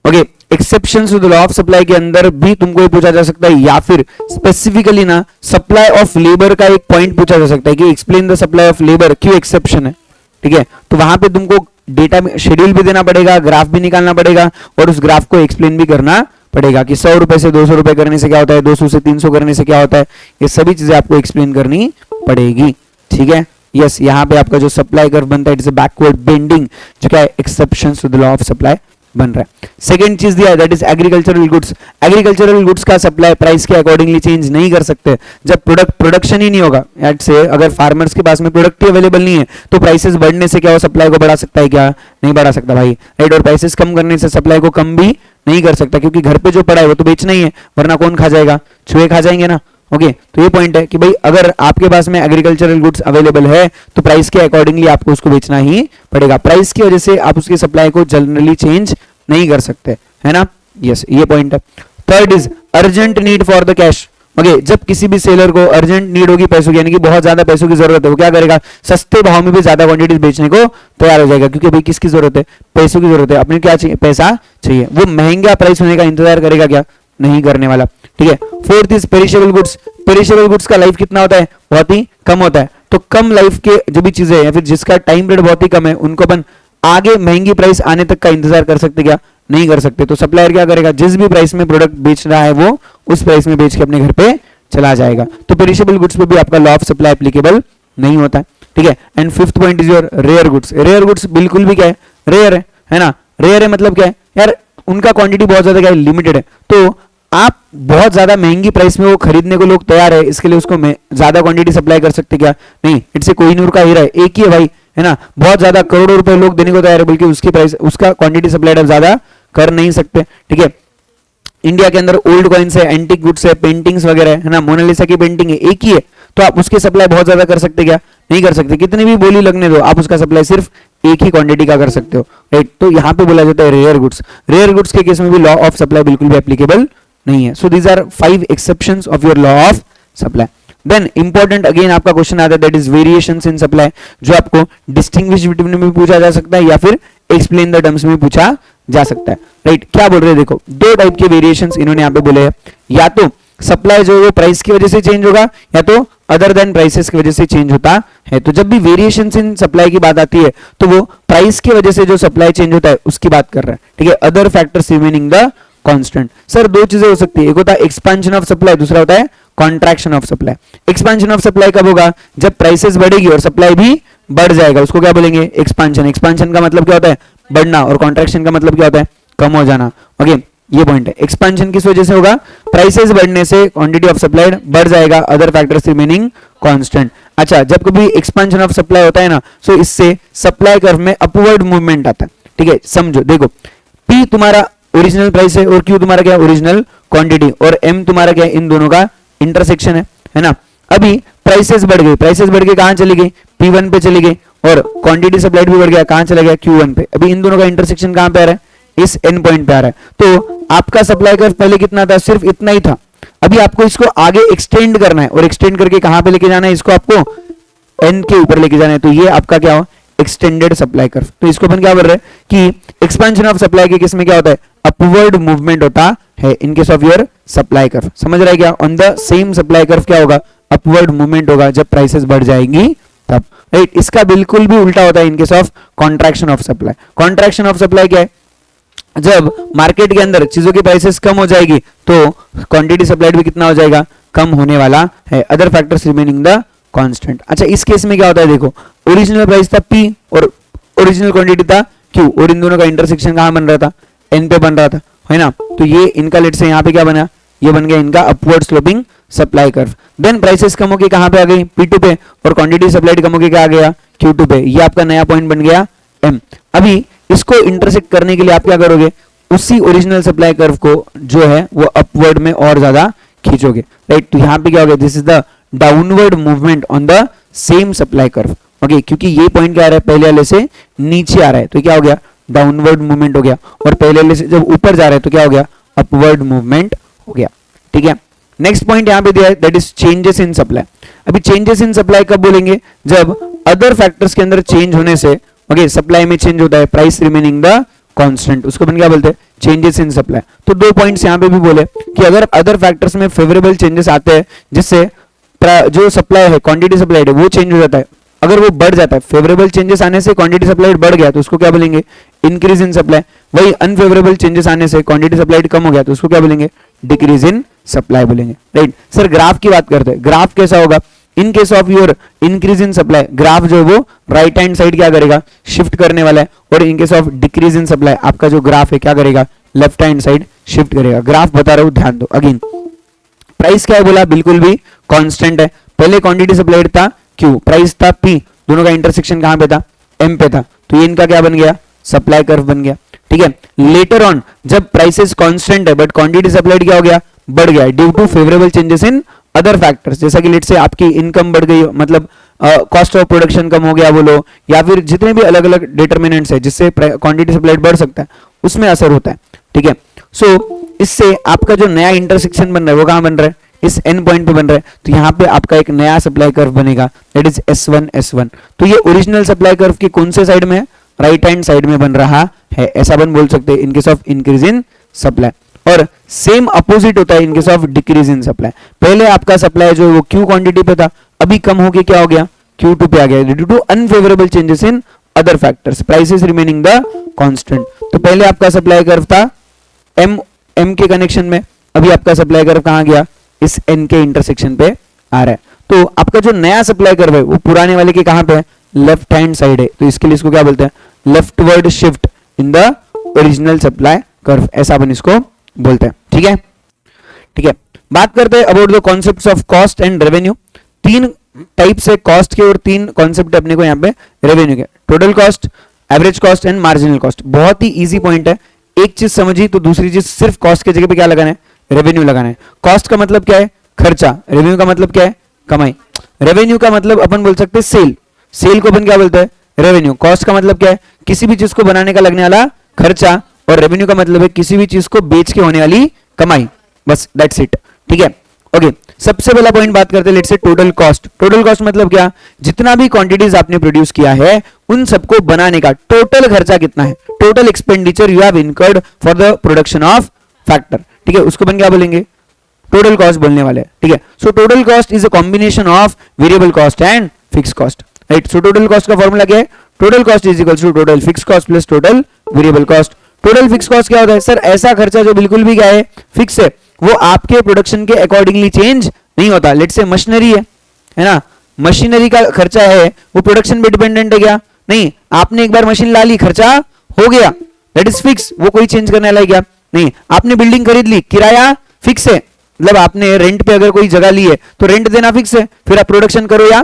okay, exceptions to the law of supply के अंदर भी तुमको ये पूछा जा सकता है, या फिर स्पेसिफिकली ना सप्लाई ऑफ लेबर का एक पॉइंट पूछा जा सकता है कि explain the supply of labour, क्यों एक्सेप्शन है। ठीक है, तो वहां पे तुमको डेटा शेड्यूल भी देना पड़ेगा, ग्राफ भी निकालना पड़ेगा, और उस ग्राफ को एक्सप्लेन भी करना पड़ेगा कि 100 रुपए से 200 रुपए करने से क्या होता है, 200 से 300 करने से क्या होता है। ये सभी चीजें आपको एक्सप्लेन करनी पड़ेगी। ठीक है, यस, यहाँ पे आपका जो सप्लाई कर्व बनता है इट्स अ बैकवर्ड बेंडिंग, जो क्या है? Exceptions to the law of supply बन रहा है। सेकंड चीज दिया है, that is agricultural goods. Agricultural goods का सप्लाई प्राइस के अकॉर्डिंगली चेंज नहीं कर सकते जब प्रोडक्शन ही नहीं होगा। एट से अगर फार्मर्स के पास में प्रोडक्ट ही अवेलेबल नहीं है तो प्राइसेस बढ़ने से क्या हो? सप्लाई को बढ़ा सकता है क्या? नहीं बढ़ा सकता भाई। राइट, और प्राइसेस कम करने से सप्लाई को कम भी नहीं कर सकता, क्योंकि घर पे जो पड़ा है वो तो बेचना ही है, वरना कौन खा जाएगा? चूहे खा जाएंगे ना। ओके, तो ये पॉइंट है कि भाई अगर आपके पास में एग्रीकल्चरल गुड्स अवेलेबल है तो प्राइस के अकॉर्डिंगली आपको उसको बेचना ही पड़ेगा। प्राइस की वजह से आप उसकी सप्लाई को जनरली चेंज नहीं कर सकते, है ना। यस, ये पॉइंट है। Third is urgent need for the cash. Okay, जब किसी भी सेलर को अर्जेंट नीड होगी पैसों की, यानी कि बहुत ज्यादा पैसों की जरूरत है, वो क्या करेगा? सस्ते भाव में भी ज्यादा क्वांटिटीज बेचने को तैयार हो जाएगा, क्योंकि भाई किसकी जरूरत है? पैसों की जरूरत है, अपने क्या चाहिए? पैसा चाहिए। वो महंगा प्राइस होने का इंतजार करेगा क्या? नहीं करने वाला, ठीक है। Fourth is perishable goods. Perishable goods का लाइफ कितना होता है, बहुत ही कम होता है। तो कम लाइफ के जो भी चीजें या फिर जिसका टाइम पीरियड बहुत ही कम है, उनको अपन आगे महंगी प्राइस आने तक का इंतजार कर सकते क्या, नहीं कर सकते। तो सप्लायर क्या करेगा, जिस भी प्राइस में प्रोडक्ट बेच रहा है वो उस प्राइस में बेच के अपने घर पे चला जाएगा। तो पेरिशेबल गुड्स पे भी आपका लॉ ऑफ सप्लाई एप्लीकेबल नहीं होता है, ठीक है। And fifth point is your rare goods. Rare goods बिल्कुल भी क्या है, रेयर है ना। रेयर है मतलब क्या है यार, उनका क्वांटिटी बहुत ज्यादा क्या है, लिमिटेड है। तो आप बहुत ज्यादा महंगी प्राइस में वो खरीदने को लोग तैयार है, इसके लिए उसको ज्यादा क्वांटिटी सप्लाई कर सकते क्या, नहीं। इट्स ए कोहिनूर का हीरा है, एक ही है भाई, है ना। बहुत ज्यादा करोड़ों रुपए लोग देने को तैयार है, बल्कि उसकी प्राइस, उसका क्वांटिटी सप्लाई आप ज्यादा कर नहीं सकते, ठीक है। इंडिया के अंदर ओल्ड कॉइन्स है, एंटिक गुड्स है, पेंटिंग्स वगैरह है ना, मोनालिसा की पेंटिंग है, एक ही है। तो आप उसकी सप्लाई बहुत ज्यादा कर सकते क्या, नहीं कर सकते। कितनी भी बोली लगने दो, आप उसका सप्लाई सिर्फ एक ही क्वांटिटी का कर सकते हो, राइट। तो यहाँ पे बोला जाता है रेयर गुड्स। रेयर गुड्स के केस में भी लॉ ऑफ सप्लाई बिल्कुल भी एप्लीकेबल नहीं है। So these are 5 exceptions of your law of supply. Then important again आपका क्वेश्चन आता है, that is variations in supply, जो आपको डिस्टिंग्विश बिटवीन में पूछा जा सकता है या फिर एक्सप्लेन द टर्म्स में पूछा जा सकता है, राइट। क्या बोल रहे हैं, देखो दो टाइप के वेरिएशंस इन्होंने यहाँ पे बोले हैं। या तो सप्लाई जो है वो प्राइस की वजह से चेंज होगा, या तो अदर देन प्राइसेस की वजह से चेंज होता है। तो जब भी वेरिएशंस इन सप्लाई की बात आती है तो वो प्राइस की वजह से जो सप्लाई चेंज होता है उसकी बात कर रहा है, ठीक है। Other factors remaining the constant. Sir दो चीजें हो सकती है, एक होता है एक्सपेंशन ऑफ सप्लाई, दूसरा होता है contraction of supply. Expansion of supply कब होगा, जब प्राइसेस बढ़ेगी और सप्लाई भी बढ़ जाएगा, उसको क्या बोलेंगे, एक्सपेंशन। एक्सपेंशन का मतलब क्या होता है, बढ़ना, और कॉन्ट्रैक्शन का मतलब क्या होता है, कम हो जाना। ओके, ये पॉइंट है। एक्सपेंशन किस वजह से होगा, प्राइसेस बढ़ने से क्वांटिटी ऑफ सप्लाई बढ़ जाएगा, अदर फैक्टर्स रिमेनिंग कांस्टेंट। अच्छा, जब कभी एक्सपेंशन ऑफ सप्लाई होता है ना, सो इससे सप्लाई कर्व में अपवर्ड मूवमेंट आता है, ठीक है। समझो, देखो पी तुम्हारा ओरिजिनल प्राइस है और क्यू तुम्हारा क्या है, ओरिजिनल क्वांटिटी, और एम तुम्हारा क्या है, इन दोनों का इंटरसेक्शन है ना। अभी प्राइसेस बढ़ गई, प्राइसेस बढ़ के कहां चली गई, P1 पे चली गई, और क्वांटिटी सप्लाइड भी बढ़ गया, कहां चला गया, Q1 पे। अभी इन दोनों का इंटरसेक्शन कहां पे आ रहा है, इस एंड पॉइंट पे आ रहा है। तो आपका सप्लाई कर्व पहले कितना था, सिर्फ इतना ही था। अभी आपको इसको आगे एक्सटेंड करना है, और एक्सटेंड करके कहां पे लेके जाना है, इसको आपको एन के ऊपर लेके जाना है। तो ये आपका क्या हो, एक्सटेंडेड सप्लाई कर्व। तो इसको अपन क्या बोल रहे हैं कि एक्सपेंशन ऑफ सप्लाई के केस में क्या होता है, अपवर्ड मूवमेंट होता है in case of your supply curve. समझ रहा है क्या, on the same supply curve क्या होगा, अपवर्ड मूवमेंट होगा जब प्राइसेस बढ़ जाएंगी तब, राइट। इसका बिल्कुल भी उल्टा होता है in case of contraction of supply. Contraction of supply क्या है, जब मार्केट के अंदर चीजों की प्राइसेस कम हो जाएगी तो क्वांटिटी सप्लाइड भी कितना हो जाएगा, कम होने वाला है, other factors remaining the constant. अच्छा, इस केस में क्या होता है, देखो ओरिजिनल प्राइस था P और ओरिजिनल क्वांटिटी था Q, और इन दोनों का इंटरसेक्शन कहां बन रहा था, N पे बन रहा था, है ना। तो ये इनका लेट से यहाँ पे क्या बना, ये बन गया इनका upward sloping supply curve. Then prices कम होके कहां पे आ गई, P2 पे, और क्वांटिटी सप्लाइड कम होके क्या आ गया, Q2 पे। ये आपका नया पॉइंट बन गया M। अभी इसको इंटरसेक्ट करने के लिए आप क्या करोगे, उसी ओरिजिनल सप्लाई कर्व को जो है वो अपवर्ड में और ज्यादा खींचोगे, राइट। तो यहाँ पे क्या हो गया, this is the downward movement on the same supply curve. Okay, क्योंकि ये पॉइंट क्या आ रहा है, पहले वाले से नीचे आ रहा है, तो क्या हो गया, डाउनवर्ड मूवमेंट हो गया, और पहले वाले से जब ऊपर जा रहा है तो क्या हो गया, अपवर्ड मूवमेंट हो गया, ठीक है। नेक्स्ट पॉइंट यहाँ पे दिया है, that is changes in supply. अभी चेंजेस इन सप्लाई कब बोलेंगे, जब अदर फैक्टर्स के अंदर चेंज होने से, ओके, सप्लाई में चेंज होता है, प्राइस रिमेनिंग द कांस्टेंट, उसको अपन क्या बोलते हैं, चेंजेस इन सप्लाई। तो दो पॉइंट्स यहाँ पे भी बोले कि अगर अदर फैक्टर्स में फेवरेबल चेंजेस आते हैं, जिससे जो सप्लाई है, क्वांटिटी सप्लाइड है, वो चेंज हो जाता है, अगर वो बढ़ जाता है, फेवरेबल चेंजेस आने से क्वांटिटी सप्लाइड बढ़ गया तो उसको क्या बोलेंगे, इंक्रीज इन सप्लाई। वही अनफेवरेबल चेंजेस आने से क्वांटिटी सप्लाइड कम हो गया तो उसको क्या बोलेंगे, डिक्रीज इन सप्लाई बोलेंगे, राइट। सर ग्राफ की बात करते हैं, ग्राफ कैसा होगा, in case of your increase in supply, graph जो है वो राइट हैंड साइड क्या करेगा, शिफ्ट करने वाला है, और in case of decrease in supply आपका जो ग्राफ है क्या करेगा, लेफ्ट हैंड साइड शिफ्ट करेगा। ग्राफ बता रहा हूं, ध्यान दो। अगेन प्राइस क्या है बोला, बिल्कुल भी कांस्टेंट है। पहले क्वांटिटी सप्लाइड था Q, प्राइस था P, दोनों का इंटरसेक्शन कहां पे था, M पे था, तो ये इनका क्या बन गया, सप्लाई कर्व बन गया, ठीक है। लेटर ऑन जब प्राइसेस कांस्टेंट है बट क्वांटिटी सप्लाइड क्या हो गया, बढ़ गया, due to favourable changes in other factors, जैसा कि लेट से आपकी इनकम बढ़ गई, मतलब कॉस्ट ऑफ प्रोडक्शन कम हो गया बोलो, या फिर जितने भी अलग अलग डिटर्मिनेंट्स है जिससे क्वांटिटी सप्लाइड बढ़ सकता है, उसमें असर होता है, ठीक है। सो इससे आपका जो नया इंटरसेक्शन बन रहा है वो कहां बन रहा है, इस एंड पॉइंट पे बन रहा है, तो यहाँ पे आपका एक नया सप्लाई कर्व बनेगा, दैट इज S1 S1। तो ये ओरिजिनल सप्लाई कर्व की कौन से साइड में है, राइट हैंड साइड में बन रहा है, ऐसा अपन बोल सकते हैं in case of increase in supply. और सेम अपोजिट होता है in case of decrease in supply. पहले आपका सप्लाई जो वो क्यू क्वांटिटी पे था, अभी कम होके क्या हो गया, Q2 पे आ गया, due to unfavourable changes in other factors, prices remaining the constant. तो पहले आपका सप्लाई कर्व था M के कनेक्शन में, अभी आपका सप्लाई कर्व कहां गया, इस N के इंटरसेक्शन पे आ रहा है। तो आपका जो नया सप्लाई कर्व है वो पुराने वाले के कहां पे है, लेफ्ट हैंड साइड है, तो इसके लिए इसको क्या बोलते हैं, leftward shift in the original supply curve, ऐसा अपन इसको बोलते हैं। ठीक है, ठीक है। बात करते हैं about the concepts of cost and revenue. तीन टाइप से कॉस्ट के और तीन कॉन्सेप्ट अपने को यहाँ पे रेवेन्यू के, total cost, average cost and marginal cost. बहुत ही इजी पॉइंट है, एक चीज समझी तो दूसरी चीज सिर्फ कॉस्ट की जगह पे क्या लगाना है, रेवेन्यू लगाना है। कॉस्ट का मतलब क्या है, खर्चा, रेवेन्यू का मतलब क्या है, कमाई। रेवेन्यू का मतलब अपन बोल सकते हैं सेल, सेल को अपन क्या बोलते हैं, रेवेन्यू। कॉस्ट का मतलब क्या है, किसी भी चीज को बनाने का लगने वाला खर्चा, और रेवेन्यू का मतलब है किसी भी चीज को बेच के होने वाली कमाई, बस दैट्स इट। ठीक है, ओके। सबसे पहला पॉइंट बात करते हैं let's say total cost. Total cost मतलब क्या, जितना भी क्वांटिटीज आपने प्रोड्यूस किया है उन सबको बनाने का टोटल खर्चा कितना है, total expenditure you have incurred for the production of factor. ठीक है, उसको अपन क्या बोलेंगे, टोटल कॉस्ट बोलने वाले हैं। ठीक है, so total cost is a combination of variable cost and fix cost, right. So total cost का फॉर्मूला क्या है, total cost is equal to total fix cost plus total variable cost. Total fix cost क्या होता है, sir ऐसा खर्चा जो बिल्कुल भी क्या है, फिक्स है, वो आपके प्रोडक्शन के अकॉर्डिंगली चेंज नहीं होता। लेट्स से मशीनरी है ना, मशीनरी का खर्चा है वो प्रोडक्शन पे डिपेंडेंट है क्या, नहीं। आपने एक बार मशीन ला ली, खर्चा हो गया, दैट इज फिक्स, वो कोई चेंज करने वाला है क्या, नहीं। आपने बिल्डिंग खरीद ली, किराया फिक्स है, मतलब आपने रेंट पे अगर कोई जगह ली है तो रेंट देना फिक्स है, फिर आप प्रोडक्शन करो या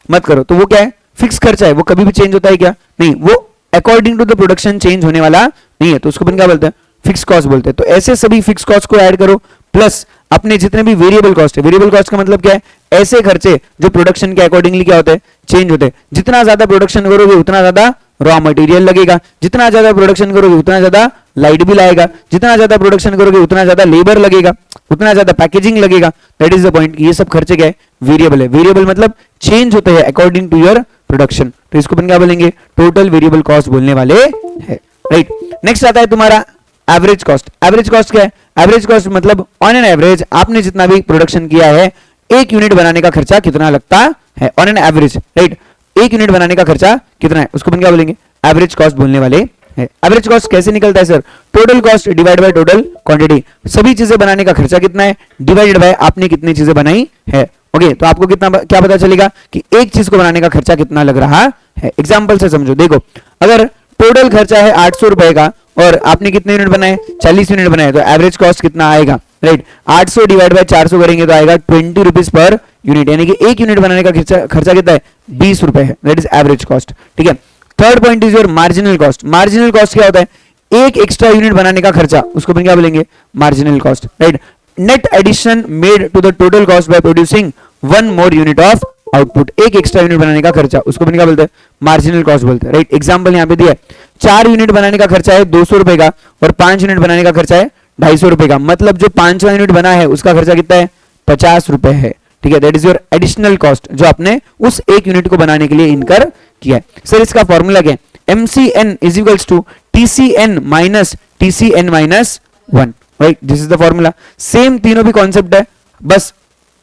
मत करो, तो वो क्या है, फिक्स खर्चा है, वो कभी भी चेंज होता है क्या, नहीं। वो according to the production change होने वाला नहीं है, तो उसको अपन क्या बोलते हैं, फिक्स कॉस्ट बोलते हैं। तो ऐसे सभी फिक्स कॉस्ट को ऐड करो प्लस अपने जितने भी वेरिएबल कॉस्ट है, वेरिएबल कॉस्ट का मतलब क्या है, ऐसे खर्चे जो प्रोडक्शन के अकॉर्डिंगली क्या होते हैं, चेंज होते हैं। जितना ज्यादा प्रोडक्शन करोगे उतना ज्यादा रॉ मटेरियल लगेगा, जितना ज्यादा प्रोडक्शन करोगे उतना ज्यादा लाइट बिल आएगा, जितना ज्यादा प्रोडक्शन करोगे उतना ज्यादा लेबर लगेगा, उतना ज्यादा पैकेजिंग लगेगा। दैट इज द पॉइंट, ये सब खर्चे क्या है, वेरिएबल है। वेरिएबल मतलब चेंज होते हैं अकॉर्डिंग टू योर प्रोडक्शन, तो इसको अपन क्या बोलेंगे, टोटल वेरिएबल कॉस्ट बोलने वाले हैं, राइट। नेक्स्ट आता है तुम्हारा एवरेज कॉस्ट। एवरेज कॉस्ट क्या है, एवरेज कॉस्ट मतलब ऑन एन एवरेज आपने जितना भी प्रोडक्शन किया है, एक यूनिट बनाने का खर्चा कितना लगता है, ऑन एन एवरेज, राइट। एक यूनिट बनाने का खर्चा कितना है, उसको अपन क्या बोलेंगे, एवरेज कॉस्ट बोलने वाले हैं। एवरेज कॉस्ट कैसे निकलता है sir, total cost divide by total quantity, सभी चीजें बनाने का खर्चा कितना है डिवाइडेड बाय आपने कितनी चीजें बनाई है। ओके, तो आपको कितना क्या पता चलेगा कि एक चीज को बनाने का खर्चा कितना लग रहा है। एग्जांपल से समझो, देखो अगर टोटल खर्चा है 800 रुपए का और आपने कितने यूनिट बनाए, 40 यूनिट बनाए, तो एवरेज कॉस्ट कितना आएगा, राइट। 800 डिवाइड बाय 400 करेंगे तो आएगा 20 रुपीज पर यूनिट, यानी कि एक यूनिट बनाने का खर्चा कितना है, 20 रुपए है, दैट इज एवरेज कॉस्ट। ठीक है, third point is your marginal cost. Marginal cost क्या होता है, एक एक्स्ट्रा यूनिट बनाने का खर्चा, उसको अपन क्या बोलेंगे, marginal cost, right. Net addition made to the total cost by producing one more unit of output, एक एक्स्ट्रा यूनिट बनाने का खर्चा, उसको अपन क्या बोलते हैं, मार्जिनल कॉस्ट बोलते हैं, राइट। एग्जांपल यहाँ पे दिया है, 4 यूनिट बनाने का खर्चा है 200 रुपए का और 5 यूनिट बनाने का खर्चा है 250 रुपए का, मतलब जो 5वां यूनिट बना है उसका खर्चा कितना है, 50 रुपए है। ठीक है, that is your additional cost जो आपने उस एक यूनिट को बनाने के लिए इनकर किया है। सर इसका फॉर्मूला क्या है, MCN is equals to TCN minus TCN minus 1, right, this is the formula. Same तीनों भी कॉन्सेप्ट है, बस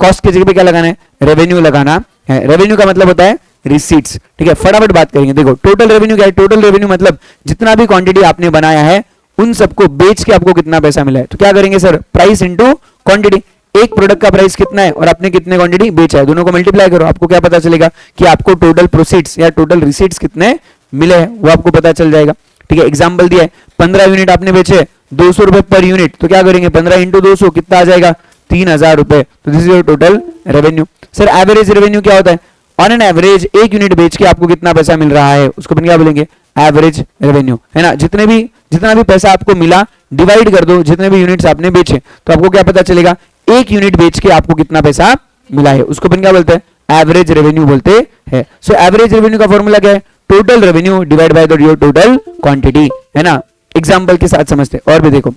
कॉस्ट की जगह पे क्या लगाना है, रेवेन्यू लगाना है। रेवेन्यू का मतलब होता है रिसीट्स। ठीक है, फटाफट बात करेंगे। देखो टोटल रेवेन्यू क्या है, टोटल रेवेन्यू मतलब जितना भी क्वांटिटी आपने बनाया है उन सबको बेच के आपको कितना पैसा मिला है। तो क्या करेंगे सर, प्राइस इंटू क्वांटिटी, एक प्रोडक्ट का प्राइस कितना है और आपने कितने क्वांटिटी बेचा है, दोनों को मल्टीप्लाई करो, आपको क्या पता चलेगा कि आपको टोटल प्रोसीड्स या टोटल रिसीट्स कितने मिले हैं, वो आपको पता चल जाएगा। ठीक है, एग्जांपल दिया है, 15 यूनिट आपने बेचे 200 रुपए पर यूनिट, तो क्या करेंगे 15 इंटू 200 कितना आ जाएगा, 3000 रुपए। तो this is your total revenue. Sir average revenue क्या होता है, ऑन एन एवरेज एक यूनिट बेच के आपको कितना पैसा मिल रहा है, उसको अपन क्या बोलेंगे, एवरेज रेवेन्यू, है ना। जितना भी पैसा आपको मिला डिवाइड कर दो जितने भी यूनिट्स आपने बेचे, तो आपको क्या पता चलेगा, एक यूनिट बेच के आपको कितना पैसा मिला है, उसको अपन क्या बोलते हैं, एवरेज रेवेन्यू बोलते हैं। सो एवरेज रेवेन्यू का फॉर्मूला क्या है, total revenue divide by the your total quantity, है ना। एग्जांपल के साथ समझते हैं। और भी देखो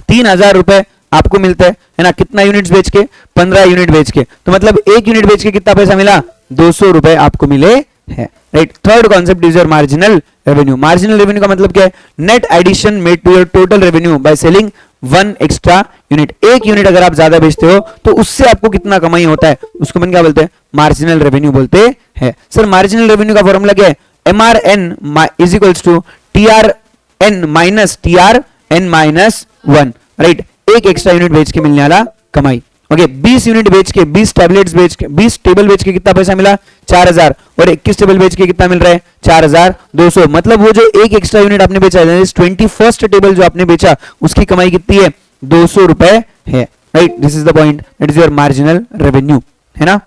3000 रुपए आपको मिलता है ना, कितना यूनिट्स बेच के, 15 यूनिट बेच के, तो मतलब एक यूनिट बेच के कितना पैसा मिला, 200 रुपए आपको मिले हैं, right. Third concept is your marginal revenue. Marginal revenue का मतलब क्या है, net addition made to your total revenue by selling one extra unit. एक यूनिट अगर आप ज्यादा बेचते हो तो उससे आपको कितना कमाई होता है, उसको अपन क्या बोलते हैं, मार्जिनल रेवेन्यू बोलते हैं। सर मार्जिनल रेवेन्यू का फॉर्मूला क्या है, MRN is equals to TRN minus TRN minus 1, right. एक एक्स्ट्रा यूनिट बेच के मिलने वाला कमाई। ओके 20 यूनिट बेच के, 20 टैबलेट्स बेच के, 20 टेबल बेच के कितना पैसा मिला, 4000, और 21 टेबल बेच के कितना मिल रहा है, 4200। मतलब वो जो एक एक्स्ट्रा यूनिट आपने बेचा, 21st टेबल जो आपने बेचा, उसकी कमाई कितनी है, 200 रुपए है, right. This is the point, that is your marginal revenue, है ना।